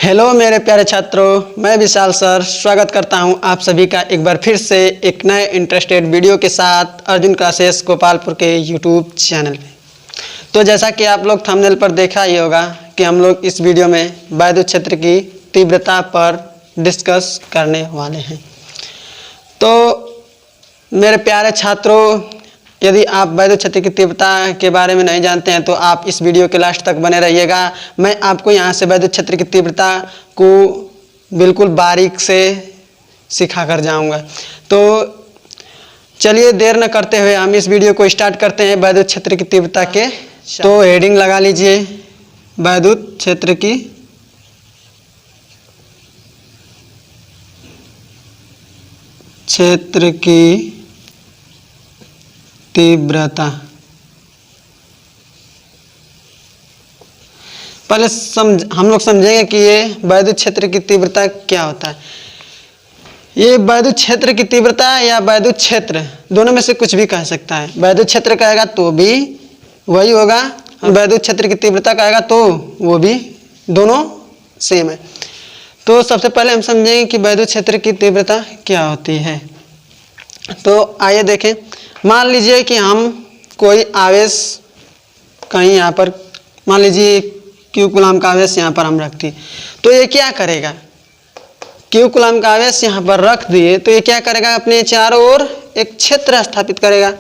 Hello मेरे प्यारे छात्रों, मैं विशाल सर स्वागत करता हूं आप सभी का एक बार फिर से एक नए इंटरेस्टेड वीडियो के साथ अर्जुन क्लासेस गोपालपुर के यूट्यूब चैनल पे। तो जैसा कि आप लोग थंबनेल पर देखा ही होगा कि हम लोग इस वीडियो में वैद्युत क्षेत्र की तीव्रता पर डिस्कस करने वाले हैं। तो मेरे प्यारे छात्रों, यदि आप वैद्युत क्षेत्र की तीव्रता के बारे में नहीं जानते हैं तो आप इस वीडियो के लास्ट तक बने रहिएगा। मैं आपको यहाँ से वैद्युत क्षेत्र की तीव्रता को बिल्कुल बारीक से सिखा कर जाऊँगा। तो चलिए देर न करते हुए हम इस वीडियो को स्टार्ट करते हैं वैद्युत क्षेत्र की तीव्रता के। तो हेडिंग लगा लीजिए, वैद्युत क्षेत्र की तीव्रता। पहले हम लोग समझेंगे कि ये वैद्युत क्षेत्र की तीव्रता क्या होता है। ये वैद्युत क्षेत्र की तीव्रता या वैद्युत क्षेत्र दोनों में से कुछ भी कह सकता है। वैद्युत क्षेत्र कहेगा तो भी वही होगा, वैद्युत क्षेत्र की तीव्रता कहेगा तो वो भी, दोनों सेम है। तो सबसे पहले हम समझेंगे कि वैद्युत क्षेत्र की तीव्रता क्या होती है। तो आइए देखें, मान लीजिए कि हम कोई आवेश कहीं यहाँ पर, मान लीजिए क्यू कूलम का आवेश यहाँ पर हम रख दिए, तो ये क्या करेगा, क्यू कूलम का आवेश यहाँ पर रख दिए तो ये क्या करेगा, अपने चारों ओर एक क्षेत्र स्थापित करेगा।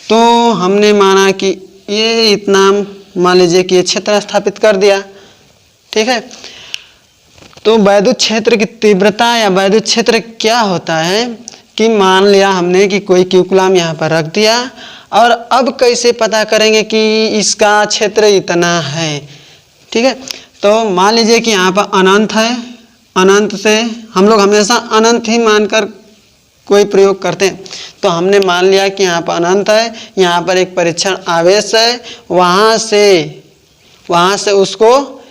तो हमने माना कि ये इतना, मान लीजिए कि ये क्षेत्र स्थापित कर दिया, ठीक है। तो वैद्युत क्षेत्र की तीव्रता या वैद्युत क्षेत्र क्या होता है कि मान लिया हमने कि कोई क्यू कूलम यहाँ पर रख दिया, और अब कैसे पता करेंगे कि इसका क्षेत्र इतना है, ठीक है। तो मान लीजिए कि यहाँ पर अनंत है, अनंत से हम लोग हमेशा अनंत ही मानकर कोई प्रयोग करते हैं। तो हमने मान लिया कि यहाँ पर अनंत है, यहाँ पर एक परीक्षण आवेश है, वहाँ से उसको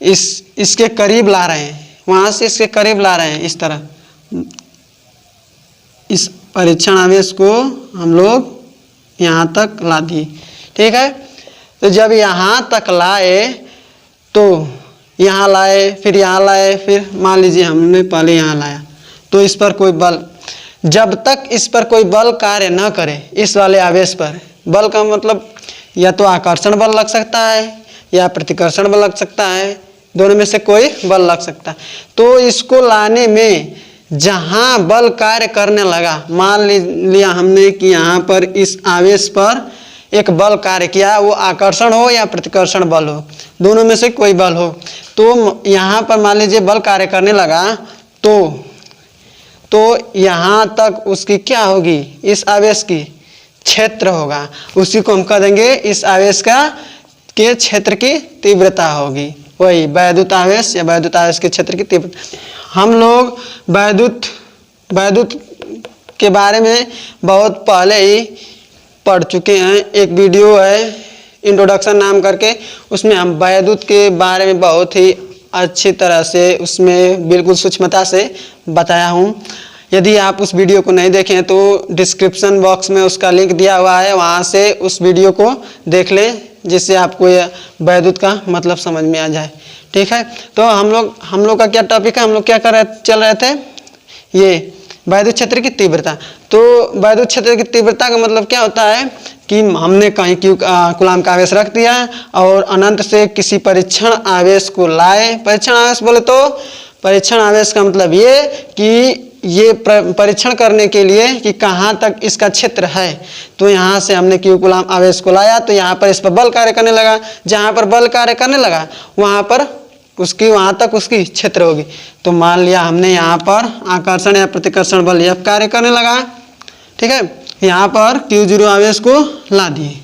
इसके करीब ला रहे हैं, वहाँ से इसके करीब ला रहे हैं। इस तरह इस परीक्षण आवेश को हम लोग यहाँ तक ला दिए, ठीक है। तो जब यहाँ तक लाए तो यहाँ लाए, फिर यहाँ लाए, फिर मान लीजिए हमने पहले यहाँ लाया, तो इस पर कोई बल, जब तक इस पर कोई बल कार्य न करे, इस वाले आवेश पर, बल का मतलब या तो आकर्षण बल लग सकता है या प्रतिकर्षण बल लग सकता है, दोनों में से कोई बल लग सकता है। तो इसको लाने में जहाँ बल कार्य करने लगा, मान लिया हमने कि यहाँ पर इस आवेश पर एक बल कार्य किया, वो आकर्षण हो या प्रतिकर्षण बल हो, दोनों में से कोई बल हो, तो यहाँ पर मान लीजिए बल कार्य करने लगा, तो यहाँ तक उसकी क्या होगी, इस आवेश की क्षेत्र होगा, उसी को हम कह देंगे इस आवेश के क्षेत्र की तीव्रता होगी, वही वैद्युत आवेश या वैद्युत आवेश के क्षेत्र की तीव्रता। हम लोग वैद्युत के बारे में बहुत पहले ही पढ़ चुके हैं, एक वीडियो है इंट्रोडक्शन नाम करके, उसमें हम वैद्युत के बारे में बहुत ही अच्छी तरह से, उसमें बिल्कुल सूक्ष्मता से बताया हूँ। यदि आप उस वीडियो को नहीं देखें तो डिस्क्रिप्शन बॉक्स में उसका लिंक दिया हुआ है, वहाँ से उस वीडियो को देख लें, जिससे आपको यह वैद्युत का मतलब समझ में आ जाए, ठीक है। तो हम लोग का क्या टॉपिक है, हम लोग क्या चल रहे थे, ये वैद्युत क्षेत्र की तीव्रता। तो वैद्युत क्षेत्र की तीव्रता का मतलब क्या होता है कि हमने कहीं क्यू कूलम का आवेश रख दिया और अनंत से किसी परीक्षण आवेश को लाए। परीक्षण आवेश बोले तो परीक्षण आवेश का मतलब ये कि ये परीक्षण करने के लिए कि कहाँ तक इसका क्षेत्र है। तो यहाँ से हमने क्यू कूलम आवेश को लाया, तो यहाँ पर इस पर बल कार्य करने लगा, जहाँ पर बल कार्य करने लगा वहाँ तक उसकी क्षेत्र होगी। तो मान लिया हमने यहाँ पर आकर्षण या प्रतिकर्षण बल F कार्य करने लगा, ठीक है। यहाँ पर Q0 आवेश को ला दिए,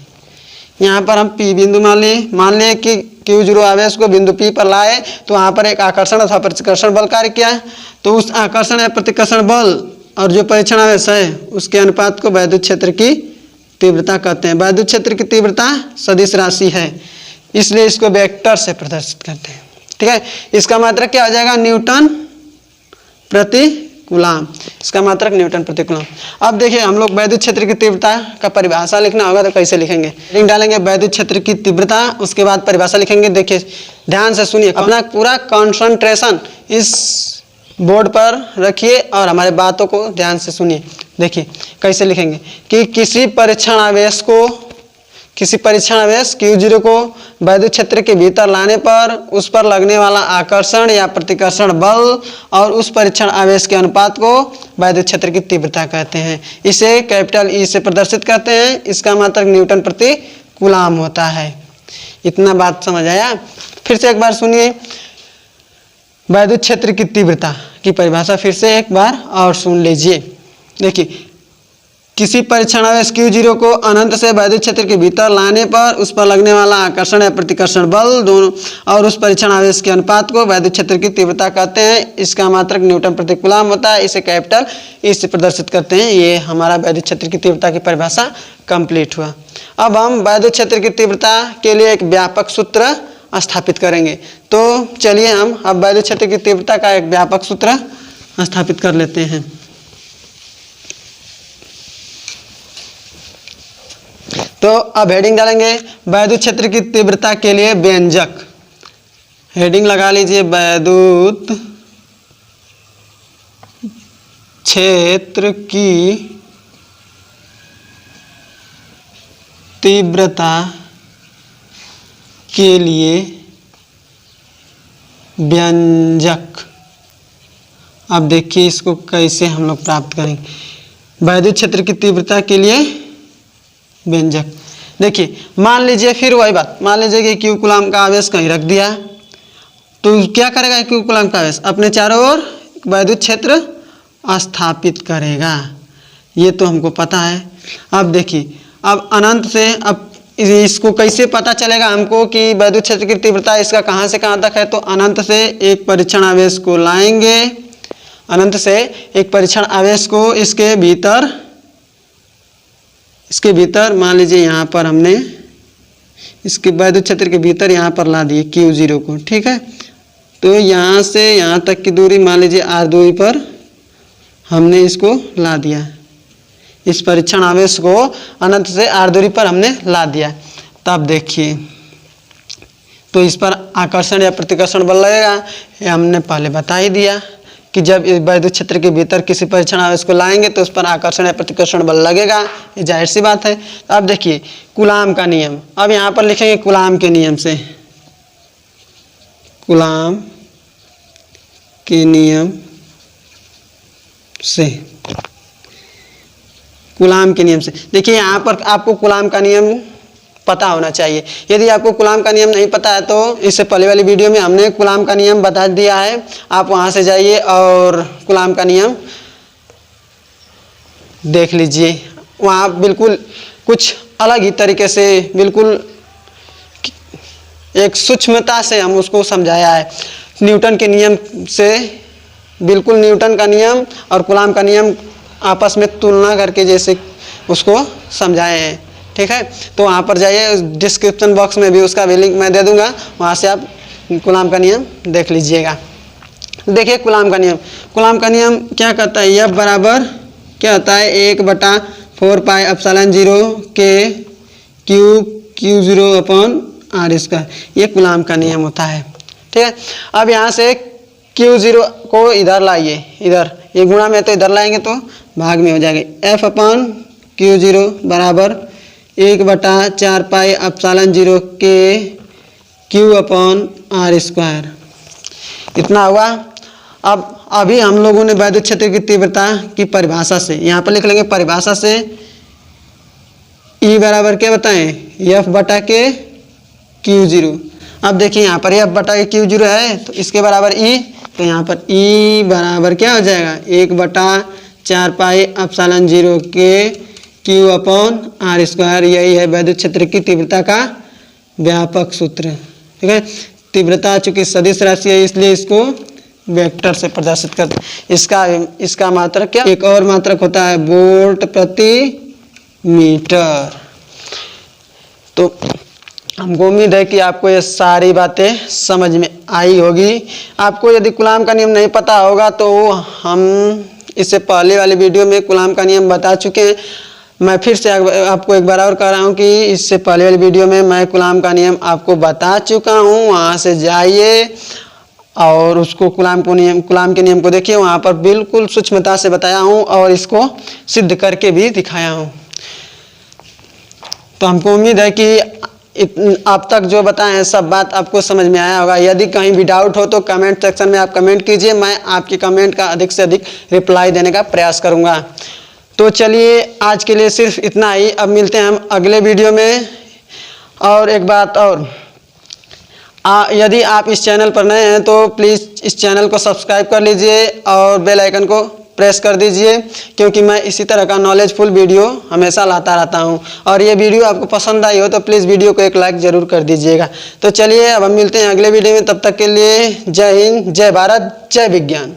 यहाँ पर हम P बिंदु मान लिए कि Q0 आवेश को बिंदु P पर लाए, तो वहाँ पर एक आकर्षण अथवा प्रतिकर्षण बल कार्य किया है। तो उस आकर्षण या प्रतिकर्षण बल और जो परीक्षण आवेश है उसके अनुपात को वैद्युत क्षेत्र की तीव्रता कहते हैं। वैद्युत क्षेत्र की तीव्रता सदिश राशि है, इसलिए इसको वेक्टर से प्रदर्शित करते हैं, ठीक है। इसका मात्रक क्या हो जाएगा, न्यूटन प्रति कूलाम, इसका मात्रक न्यूटन प्रति कूलाम। अब देखिए हम लोग वैद्युत क्षेत्र की तीव्रता का परिभाषा लिखना होगा तो कैसे लिखेंगे, लिंक डालेंगे वैद्युत क्षेत्र की तीव्रता, उसके बाद परिभाषा लिखेंगे। देखिए ध्यान से सुनिए, अपना पूरा कंसंट्रेशन इस बोर्ड पर रखिए और हमारे बातों को ध्यान से सुनिए। देखिए कैसे लिखेंगे कि किसी परीक्षण आवेश Q0 को वैद्युत क्षेत्र के भीतर लाने पर उस पर लगने वाला आकर्षण या प्रतिकर्षण बल और उस परीक्षण आवेश के अनुपात को वैद्युत क्षेत्र की तीव्रता कहते हैं। इसे कैपिटल E से प्रदर्शित करते हैं। इसका मात्रक न्यूटन प्रति कूलाम होता है। इतना बात समझ आया? फिर से एक बार सुनिए, वैद्युत क्षेत्र की तीव्रता की परिभाषा फिर से एक बार और सुन लीजिए। देखिए किसी परीक्षण आवेश Q0 को अनंत से वैद्युत क्षेत्र के भीतर लाने पर उस पर लगने वाला आकर्षण या प्रतिकर्षण बल दोनों और उस परीक्षण आवेश के अनुपात को वैद्युत क्षेत्र की तीव्रता कहते हैं। इसका मात्रक न्यूटन प्रति कूलाम होता है। इसे कैपिटल E से प्रदर्शित करते हैं। ये हमारा वैद्युत क्षेत्र की तीव्रता की परिभाषा कंप्लीट हुआ। अब हम वैद्युत क्षेत्र की तीव्रता के लिए एक व्यापक सूत्र स्थापित करेंगे। तो चलिए हम अब वैद्युत क्षेत्र की तीव्रता का एक व्यापक सूत्र स्थापित कर लेते हैं। तो अब हेडिंग डालेंगे वैद्युत क्षेत्र की तीव्रता के लिए व्यंजक। हेडिंग लगा लीजिए वैद्युत क्षेत्र की तीव्रता के लिए व्यंजक। अब देखिए इसको कैसे हम लोग प्राप्त करेंगे। वैद्युत क्षेत्र की तीव्रता के लिए व्यंजक। देखिए मान लीजिए फिर वही बात, मान लीजिए कि Q कूलाम का आवेश कहीं रख दिया तो क्या करेगा Q कूलाम का आवेश? अपने चारों ओर वैद्युत क्षेत्र स्थापित करेगा। ये तो हमको पता है। अब देखिए अब अनंत से, अब इसको कैसे पता चलेगा हमको कि वैद्युत क्षेत्र की तीव्रता इसका कहाँ से कहाँ तक है? तो अनंत से एक परीक्षण आवेश को लाएंगे, अनंत से एक परीक्षण आवेश को इसके भीतर मान लीजिए यहाँ पर हमने इसके वैद्युत क्षेत्र के भीतर यहाँ पर ला दिए Q0 को, ठीक है। तो यहाँ से यहाँ तक की दूरी मान लीजिए R दूरी पर हमने इसको ला दिया। इस परीक्षण आवेश को अनंत से R दूरी पर हमने ला दिया। तब देखिए तो इस पर आकर्षण या प्रतिकर्षण बल लगेगा। ये हमने पहले बता ही दिया कि जब वैद्युत क्षेत्र के भीतर किसी परीक्षण आवेश को लाएंगे तो उस पर आकर्षण या प्रतिकर्षण बल लगेगा। ये जाहिर सी बात है। तो अब देखिए कूलाम का नियम, अब यहाँ पर लिखेंगे कूलाम के नियम से, कूलाम के नियम से, कूलाम के नियम से। देखिए यहाँ पर आपको कूलाम का नियम पता होना चाहिए। यदि आपको कूलाम का नियम नहीं पता है तो इससे पहले वाली वीडियो में हमने कूलाम का नियम बता दिया है, आप वहां से जाइए और कूलाम का नियम देख लीजिए। वहाँ बिल्कुल कुछ अलग ही तरीके से, बिल्कुल एक सूक्ष्मता से हम उसको समझाया है। न्यूटन के नियम से, बिल्कुल न्यूटन का नियम और कूलाम का नियम आपस में तुलना करके जैसे उसको समझाए हैं, ठीक है। तो वहाँ पर जाइए, डिस्क्रिप्शन बॉक्स में भी उसका भी लिंक मैं दे दूंगा, वहाँ से आप कूलाम का नियम देख लीजिएगा। देखिए कूलाम का नियम, कूलाम का नियम क्या कहता है? F बराबर क्या होता है? 1/4 पाई एप्सिलॉन 0 के क्यूब Q0/R²। ये कूलाम का नियम होता है, ठीक है। अब यहाँ से Q0 को इधर लाइए, इधर ये गुणा में तो इधर लाएंगे तो भाग में हो जाएगा। F/Q0 बराबर 1/4 पाई एप्सिलॉन 0 के Q/R²। इतना हुआ। अब अभी हम लोगों ने वैद्युत क्षेत्र की तीव्रता की परिभाषा से, यहाँ पर लिख लेंगे परिभाषा से E बराबर क्या बताएं? F/Q0। अब देखिए यहाँ पर F/Q0 है तो इसके बराबर E, तो यहाँ पर E बराबर क्या हो जाएगा? 1/4 पाई एप्सिलॉन 0 के Q/R²। यही है वैद्युत क्षेत्र की तीव्रता का व्यापक सूत्र, ठीक है। तीव्रता चूंकि सदिश राशि है इसलिए इसको वेक्टर से प्रदर्शित करते हैं। इसका मात्रक क्या? एक और मात्रक होता है वोल्ट प्रति मीटर। तो हमको उम्मीद है कि आपको ये सारी बातें समझ में आई होगी। आपको यदि कूलाम का नियम नहीं पता होगा तो हम इससे पहले वाली वीडियो में कूलाम का नियम बता चुके हैं। मैं फिर से आपको एक बार और कह रहा हूँ कि इससे पहले वाली वीडियो में मैं कूलाम का नियम आपको बता चुका हूँ, वहाँ से जाइए और उसको कूलाम के नियम को देखिए, वहाँ पर बिल्कुल सूक्ष्मता से बताया हूँ और इसको सिद्ध करके भी दिखाया हूँ। तो हमको उम्मीद है कि अब तक जो बताए हैं सब बात आपको समझ में आया होगा। यदि कहीं भी डाउट हो तो कमेंट सेक्शन में आप कमेंट कीजिए, मैं आपके कमेंट का अधिक से अधिक रिप्लाई देने का प्रयास करूँगा। तो चलिए आज के लिए सिर्फ इतना ही, अब मिलते हैं हम अगले वीडियो में। और एक बात और, यदि आप इस चैनल पर नए हैं तो प्लीज़ इस चैनल को सब्सक्राइब कर लीजिए और बेल आइकन को प्रेस कर दीजिए, क्योंकि मैं इसी तरह का नॉलेजफुल वीडियो हमेशा लाता रहता हूं। और ये वीडियो आपको पसंद आई हो तो प्लीज़ वीडियो को एक लाइक ज़रूर कर दीजिएगा। तो चलिए अब हम मिलते हैं अगले वीडियो में, तब तक के लिए जय हिंद, जय भारत, जय विज्ञान।